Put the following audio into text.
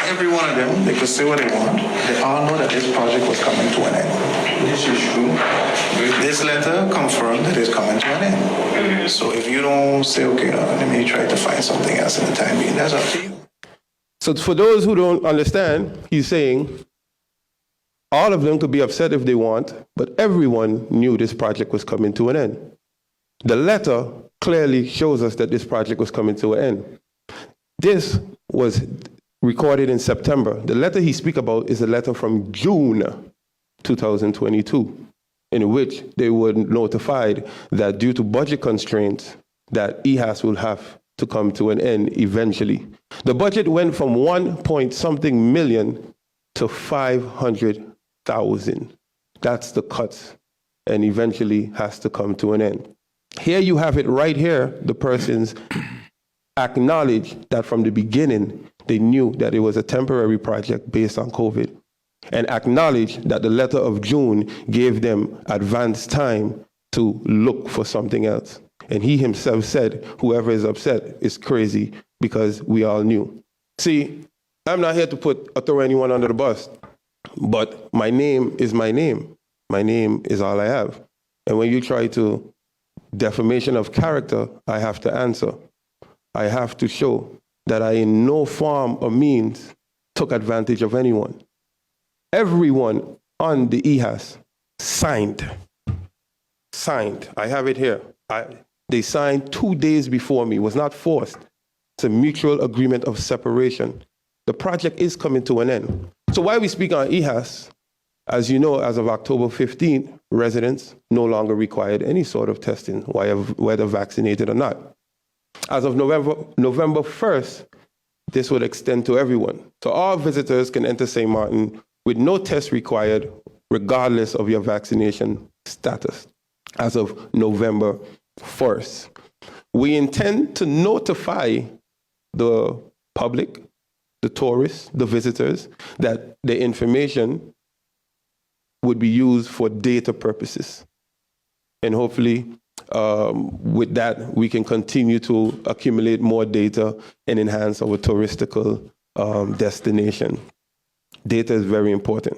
every one of them, they could say what they want. They all know that this project was coming to an end. This is true. This letter confirmed that it's coming to an end. So if you don't say, okay, let me try to find something else in the time being, that's up to you. So for those who don't understand, he's saying all of them could be upset if they want, but everyone knew this project was coming to an end. The letter clearly shows us that this project was coming to an end. This was recorded in September. The letter he speaks about is a letter from June 2022, in which they were notified that due to budget constraints, that EHAS will have to come to an end eventually. The budget went from 1-point-something million to 500,000. That's the cuts, and eventually has to come to an end. Here you have it right here. The persons acknowledge that from the beginning, they knew that it was a temporary project based on COVID, and acknowledge that the letter of June gave them advance time to look for something else. And he himself said, whoever is upset is crazy because we all knew. See, I'm not here to throw anyone under the bus, but my name is my name. My name is all I have. And when you try to defamation of character, I have to answer. I have to show that I in no form or means took advantage of anyone. Everyone on the EHAS signed. I have it here. They signed 2 days before me. It was not forced. It's a mutual agreement of separation. The project is coming to an end. So while we speak on EHAS, as you know, as of October 15th, residents no longer required any sort of testing, whether vaccinated or not. As of November 1st, this would extend to everyone. So all visitors can enter St. Maarten with no test required, regardless of your vaccination status, as of November 1st. We intend to notify the public, the tourists, the visitors, that the information would be used for data purposes. And hopefully, with that, we can continue to accumulate more data and enhance our touristical destination. Data is very important.